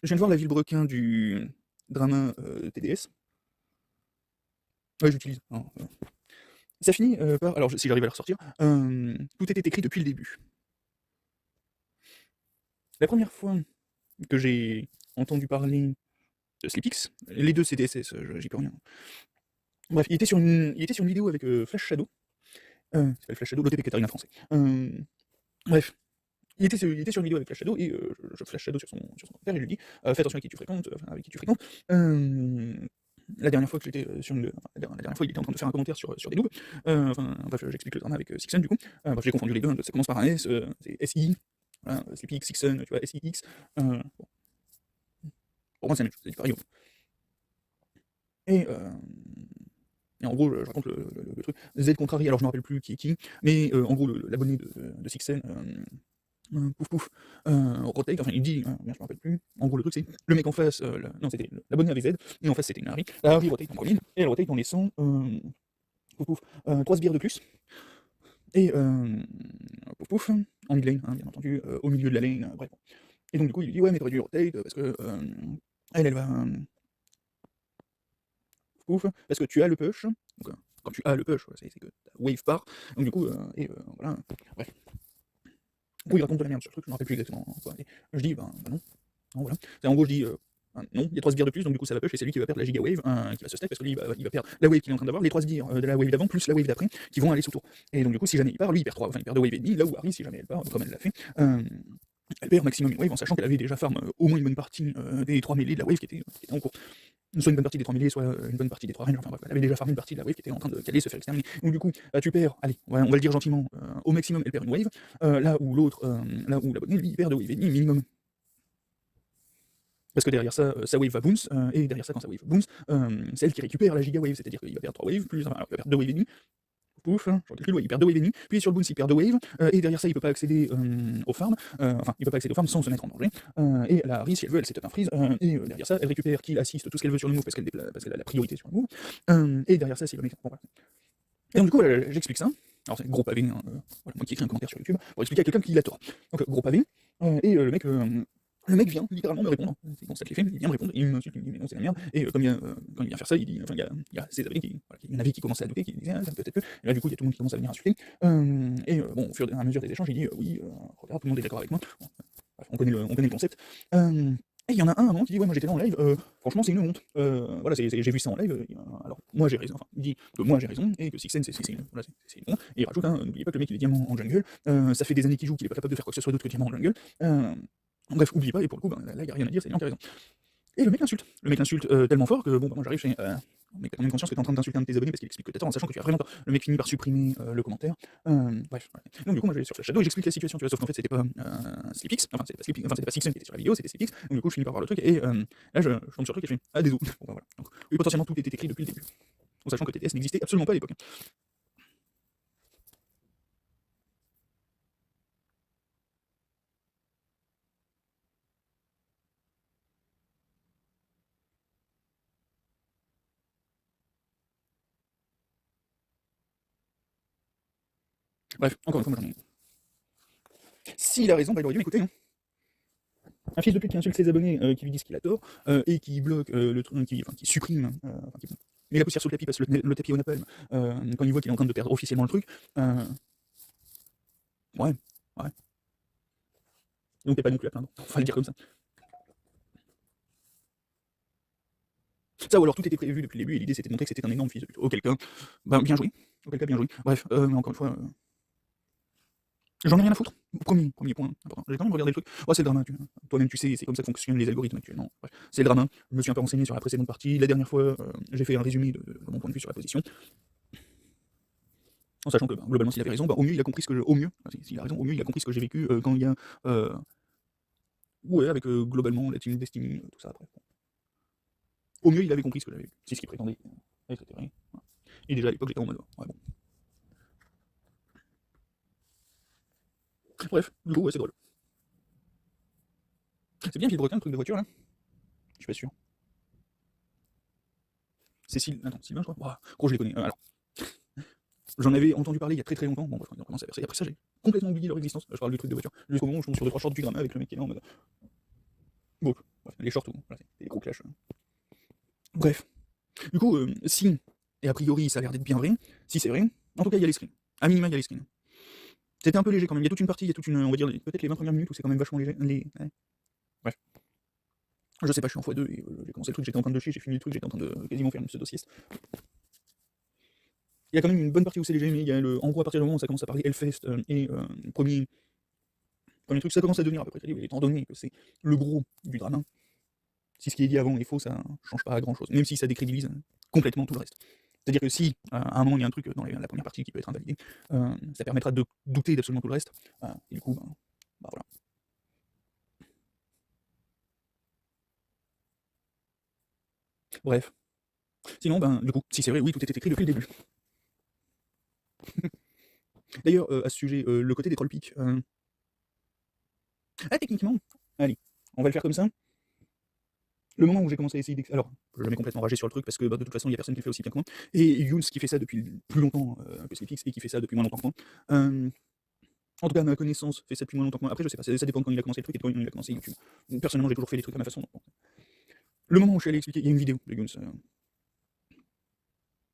Je viens de voir la Villebrequin du Drama TDS. Ouais, j'utilise. Hein, ça finit par. Alors, si j'arrive à le ressortir, tout était écrit depuis le début. La première fois que j'ai entendu parler de SleepX, les deux CDSS, j'y peux rien. Bref, il était sur une vidéo avec Flash Shadow. C'est pas le Flash Shadow, l'OTP Katarina français. Bref, il était sur une vidéo avec Flash Shadow et je Flash Shadow sur son père et je lui dis fais attention à qui tu fréquentes, enfin, avec qui tu fréquentes. La dernière fois que j'étais sur une. La dernière fois, il était en train de faire un commentaire sur des noobs. Enfin, bref, j'explique le drama avec Sixen du coup. Bref, j'ai confondu les deux, hein, ça commence par un S, c'est SI, voilà, SleepX, Sixen, tu vois, SIX. Bon. Pour moi, c'est la même chose, c'est du pareil. Et, et en gros, je raconte le truc. Z contrarié, alors je ne me rappelle plus qui est qui, mais en gros, l'abonné de Sixen. Pouf pouf, rotate, enfin il dit, je me rappelle plus. En gros, le truc c'est le mec en face, non, c'était l'abonné avec Z, et en face c'était une Harry. La Harry rotate en premier, et elle rotate en laissant pouf pouf, 3 sbires de plus. Et pouf pouf, en mid-lane, hein, bien entendu, au milieu de la lane, bref. Et donc du coup, il lui dit ouais, mais t'aurais dû rotate parce que elle va pouf, parce que tu as le push. Donc, quand tu as le push, c'est que ta wave part. Donc du coup, voilà, bref. Du coup, il raconte de la merde sur le truc, je me rappelle plus exactement quoi. Et je dis, ben non. Non, voilà. En gros, je dis, non, il y a 3 sbires de plus, donc du coup ça va push, et c'est lui qui va perdre la giga wave, qui va se stack, parce que lui, il va perdre la wave qu'il est en train d'avoir, les 3 sbires de la wave d'avant, plus la wave d'après, qui vont aller sous tour. Et donc du coup, si jamais il part, lui, il perd 3, enfin il perd 2 waves et demi, là où Harry, si jamais elle part, comme elle l'a fait, elle perd maximum une wave, en sachant qu'elle avait déjà farm au moins une bonne partie des 3 mêlées de la wave qui était en cours. Soit une bonne partie des 3 mêlées, soit une bonne partie des 3 ranges, enfin bref, elle avait déjà farmé une partie de la wave qui était en train de caler, se faire exterminer. Donc du coup, tu perds, allez, on va le dire gentiment, au maximum, elle perd une wave, là où l'autre, là où l'abonné, lui, il perd 2 waves et demi minimum. Parce que derrière ça, sa wave va bounce, et derrière ça, quand sa wave bounce, c'est elle qui récupère la giga wave, c'est-à-dire qu'il va perdre 3 waves, plus, enfin, alors, il va perdre 2 waves et demi, pouf, j'en calcule, ouais, il perd 2 waves et demi, puis sur le bounce il perd 2 waves, et derrière ça il peut pas accéder aux farms, enfin il peut pas accéder aux farms sans se mettre en danger, et la Harry, si elle veut, elle set up un freeze, et derrière ça, elle récupère kill, assist, tout ce qu'elle veut sur le move, parce qu'elle a la priorité sur le move, et derrière ça, c'est le mec. Bon, voilà. Et donc du coup, voilà, j'explique ça. Alors c'est un gros pavé, hein, voilà, moi qui écris un commentaire sur YouTube, pour expliquer à quelqu'un qui l'a tort. Donc gros pavé, et le mec vient littéralement me répondre, c'est bon ça que les fait, il vient me répondre, il m'insulte, il me dit mais non c'est la merde, et quand il vient faire ça, il dit, enfin il y a ses amis qui, voilà, il y en avait qui commençaient à douter, qui disaient ah, peut-être que, et là du coup il y a tout le monde qui commence à venir insulter, bon au fur et à mesure des échanges, il dit oui, regarde, tout le monde est d'accord avec moi, bon, bref, on connaît le concept, et il y en a un moment qui dit ouais moi j'étais là en live, franchement c'est une honte, voilà j'ai vu ça en live, alors moi j'ai raison, enfin il dit que moi j'ai raison, et que Sixen c'est une honte, et il rajoute, n'oubliez pas que le mec il est diamant en jungle, ça fait des années qu'il joue, qu'il est pas capable de faire quoi que ce soit d'autre que diamant en jungle, bref, oubliez pas, et pour le coup, ben, là, il n'y a rien à dire, c'est Lian qui a raison. Et le mec l'insulte. Le mec l'insulte tellement fort que, bon, bah, moi j'arrive, je fais, mec, t'as quand même conscience que t'es en train d'insulter un de tes abonnés parce qu'il explique que t'as tort, en sachant que tu as vraiment tort. Le mec finit par supprimer le commentaire. Bref, voilà. Donc du coup, moi j'allais sur Flash Shadow et j'explique la situation, tu vois, sauf qu'en fait c'était pas SleepX, enfin c'était pas Sixen qui était sur la vidéo, c'était SleepX. Donc du coup, je finis par voir le truc, et là je tombe sur le truc et je fais, ah désolé. Bon, bah, voilà. Donc, oui, potentiellement tout était écrit depuis le début. En sachant que TTS n'existait absolument pas à l'époque. Bref, encore une fois, moi j'en ai. S'il a raison, bah il aurait dû m'écouter, hein. Un fils de pute qui insulte ses abonnés, qui lui disent qu'il a tort, et qui bloque le truc, qui supprime, qui met la poussière sous le tapis, parce que le tapis au napalm, quand il voit qu'il est en train de perdre officiellement le truc, ouais, ouais. Donc t'es pas non plus à plaindre, on va le dire comme ça. Ça, ou alors tout était prévu depuis le début, et l'idée c'était de montrer que c'était un énorme fils de pute. Auquel cas, ben bien joué. Auquel cas, bien joué. Bref, mais encore une fois, j'en ai rien à foutre. Premier point important. J'ai quand même regardé le truc. Ouais, c'est le drama. Toi-même, tu sais, c'est comme ça que fonctionnent les algorithmes actuels. Non, bref, c'est le drama. Je me suis un peu renseigné sur la précédente partie. La dernière fois, j'ai fait un résumé de mon point de vue sur la position. En sachant que, bah, globalement, s'il avait raison, bah, au mieux, il a compris ce que au mieux, enfin, s'il a raison, au mieux, il a compris ce que j'ai vécu quand il y a. Ouais, avec globalement la team Destiny, tout ça après. Au mieux, il avait compris ce que j'avais vécu. C'est ce qu'il prétendait. Etc. Voilà. Et déjà à l'époque, j'étais en mode. Ouais, bon. Bref, du coup, ouais, c'est drôle. C'est bien Villebrequin, le truc de voiture là. Je suis pas sûr. Cécile, attends, Sylvain, je crois. Ouah, gros, je les connais. Alors, j'en avais entendu parler il y a très très longtemps. Bon, bref, ils ont commencé à faire ça. Et après ça, j'ai complètement oublié leur existence. Je parle du truc de voiture. Jusqu'au moment où je tombe sur 2-3 shorts du drama avec le mec qui est là en mode. Bon, Bref, les shorts, voilà, c'est des gros clashs. Bref. Du coup, si, et a priori ça a l'air d'être bien vrai, si c'est vrai, en tout cas il y a les screens. À minima, il y a les screens. C'était un peu léger quand même, il y a toute une partie, il y a toute une, on va dire, peut-être les 20 premières minutes où c'est quand même vachement léger. Ouais. Bref. Je sais pas, je suis en x2 et j'ai commencé le truc, j'étais en train de chier, j'ai fini le truc, j'étais en train de quasiment faire une pseudo-sieste. Il y a quand même une bonne partie où c'est léger, mais il y a en gros, à partir du moment où ça commence à parler Hellfest et premier truc, ça commence à devenir à peu près crédible, étant donné que c'est le gros du drame. Si ce qui est dit avant est faux, ça change pas grand chose, même si ça décrédibilise complètement tout le reste. C'est-à-dire que si, à un moment, il y a un truc dans la première partie qui peut être invalidé, ça permettra de douter d'absolument tout le reste, et du coup, voilà. Bref. Sinon, du coup, si c'est vrai, oui, tout était écrit depuis le début. D'ailleurs, à ce sujet, le côté des troll pics, techniquement, allez, on va le faire comme ça. Le moment où j'ai commencé à essayer alors, je vais jamais complètement rager sur le truc parce que de toute façon, il y a personne qui le fait aussi bien que moi. Et Younes qui fait ça depuis plus longtemps que Slipix et qui fait ça depuis moins longtemps que moi. En tout cas, à ma connaissance, fait ça depuis moins longtemps que moi. Après, je sais pas, ça dépend de quand il a commencé le truc et de quand il a commencé YouTube. Personnellement, j'ai toujours fait les trucs à ma façon. Donc, bon. Le moment où je suis allé expliquer, il y a une vidéo de Younes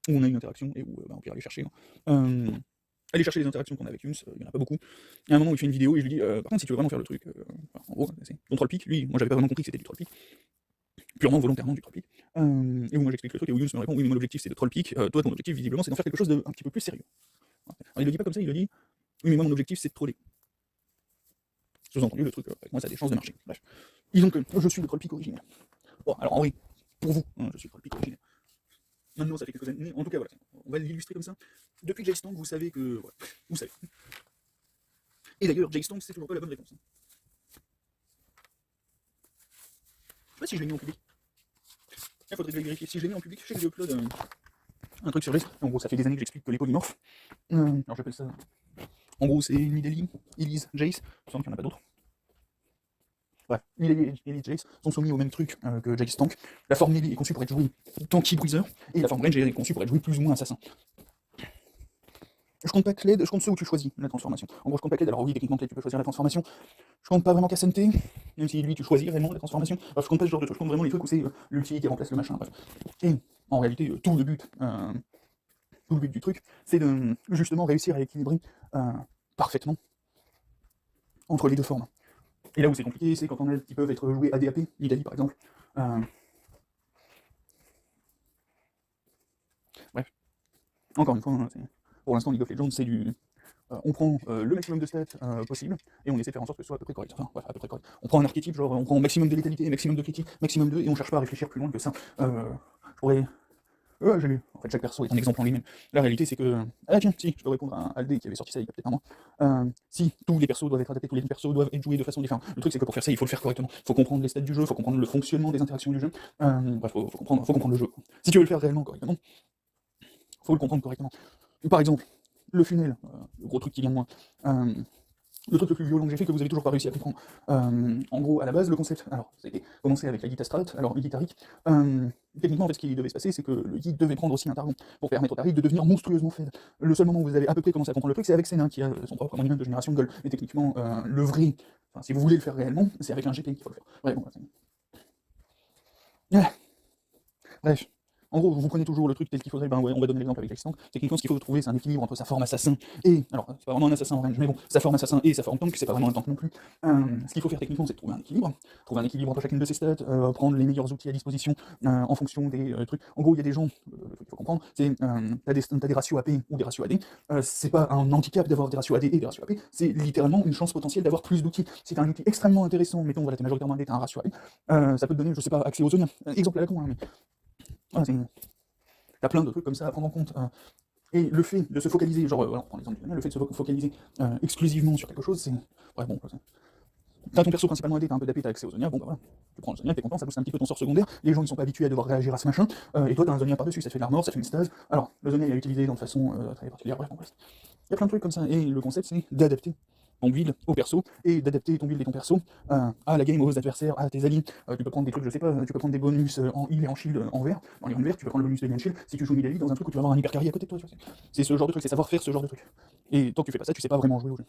où on a une interaction et où on peut aller chercher. Aller chercher les interactions qu'on a avec Younes, il n'y en a pas beaucoup. Il y a un moment où il fait une vidéo et je lui dis, par contre, si tu veux vraiment faire le truc, en gros, c'est ton troll pic. Lui, moi, j'avais pas vraiment compris que c'était du troll pic. Purement volontairement du troll pic. Et où moi j'explique le truc et où Younes me répond, oui, mais mon objectif c'est de troll pic. Toi, ton objectif, visiblement, c'est d'en faire quelque chose d'un petit peu plus sérieux. Alors, il le dit pas comme ça, il le dit, oui, mais moi, mon objectif, c'est de troller. Sous-entendu, le truc, avec moi, ça a des chances de marcher. Bref. Disons que je suis le troll pic originel. Bon, alors, en vrai, pour vous, je suis le troll pic originel. Maintenant, ça fait quelques années. En tout cas, voilà, on va l'illustrer comme ça. Depuis Jay Stang, vous savez que. Voilà, vous savez. Et d'ailleurs, Jay Stang, c'est toujours pas la bonne réponse. Je sais pas si je l'ai mis en public. Il faudrait que je le vérifie. Si je l'ai mis en public, je sais que j'ai upload un truc sur Jay. En gros, ça fait des années que j'explique que les polymorphes. Alors, j'appelle ça. En gros, c'est Nidalee, Elise, Jace. Il me semble qu'il n'y en a pas d'autres. Bref, Nidalee et Elise, Jace sont soumis au même truc que Jace Tank. La forme Nidalee est conçue pour être jouée tanky bruiser, et la forme Range est conçue pour être jouée plus ou moins assassin. Je compte pas Kled, je compte ceux où tu choisis la transformation. En gros, je compte pas Kled, alors oui, techniquement, Kled, tu peux choisir la transformation. Je compte pas vraiment Cassante, même si lui, tu choisis vraiment la transformation. Alors, je compte pas ce genre de trucs, je compte vraiment les trucs où c'est l'ulti qui remplace le machin, bref. Et en réalité, tout le but du truc, c'est de justement réussir à équilibrer parfaitement entre les deux formes. Et là où c'est compliqué, c'est quand on a qui peuvent être joués ADAP, Nidalee par exemple. Bref. Encore une fois, hein, pour l'instant, League of Legends, c'est du. On prend le maximum de stats possible et on essaie de faire en sorte que ce soit à peu près correct. Enfin, ouais, à peu près correct. On prend un archétype, genre on prend maximum de létalité, maximum de critique, maximum de. Et on cherche pas à réfléchir plus loin que ça. Je pourrais. J'ai lu. En fait, chaque perso est un exemple en lui-même. La réalité, c'est que. Ah, tiens, si, je peux répondre à Aldé qui avait sorti ça il y a peut-être un mois. Si tous les persos doivent être adaptés, tous les persos doivent être joués de façon différente. Le truc, c'est que pour faire ça, il faut le faire correctement. Il faut comprendre les stats du jeu, il faut comprendre le fonctionnement des interactions du jeu. Bref, faut comprendre le jeu. Si tu veux le faire réellement correctement, il faut le comprendre correctement. Par exemple, le funnel, le gros truc qui vient de moi. Le truc le plus violent que j'ai fait, que vous avez toujours pas réussi à comprendre. En gros, à la base, le concept, alors, c'était commencé avec la guide Astral, alors guide Taric. Techniquement, en fait, ce qui devait se passer, c'est que le guide devait prendre aussi un targon pour permettre au Taric de devenir monstrueusement faible. Le seul moment où vous avez à peu près commencé à comprendre le truc, c'est avec Sénin, qui a son propre moyen de génération de gold. Et techniquement, le vrai, enfin, si vous voulez le faire réellement, c'est avec un GP qu'il faut le faire. Ouais, bon, bref. En gros, vous prenez toujours le truc tel qu'il faudrait, ouais, on va donner l'exemple avec l'existant. Techniquement, ce qu'il faut trouver, c'est un équilibre entre sa forme assassin et. Alors, c'est pas vraiment un assassin en range, mais bon, sa forme assassin et sa forme tank, c'est pas vraiment un tank non plus. Ce qu'il faut faire techniquement, c'est trouver un équilibre. Trouver un équilibre entre chacune de ses stats, prendre les meilleurs outils à disposition en fonction des trucs. En gros, il y a des gens, le truc qu'il faut comprendre, c'est t'as des ratios AP ou des ratios AD. C'est pas un handicap d'avoir des ratios AD et des ratios AP, c'est littéralement une chance potentielle d'avoir plus d'outils. Si t'as un outil extrêmement intéressant, mettons, voilà, t'es majoritairement AD, t'as un ratio AD, ça peut te donner, je sais pas, accès aux zones. Exemple à la con, hein, mais. Voilà, t'as plein de trucs comme ça à prendre en compte. Et le fait de se focaliser, genre, voilà, on prend l'exemple du tunnel, le fait de se focaliser exclusivement sur quelque chose, c'est. Ouais, bon, t'as ton perso principalement AD, t'as un peu d'AP, t'as accès aux Zonia, bon bah voilà. Tu prends le Zonia, t'es content, ça booste un petit peu ton sort secondaire, les gens ils sont pas habitués à devoir réagir à ce machin, et toi t'as un Zonia par-dessus, ça fait de l'armor, ça fait une stase. Alors, le Zonia il est utilisé de façon très particulière, bref, il y a plein de trucs comme ça, et le concept c'est d'adapter ton build au perso, et d'adapter ton build et ton perso à la game, aux adversaires, à tes alliés. Tu peux prendre des trucs, je sais pas, tu peux prendre des bonus en heal et en shield en vert, dans les runes vertes, tu peux prendre le bonus de heal and shield, si tu joues Nidalee dans un truc où tu vas avoir un hyper carry à côté de toi, tu vois. C'est ce genre de truc, c'est savoir faire ce genre de truc. Et tant que tu fais pas ça, tu sais pas vraiment jouer au jeu.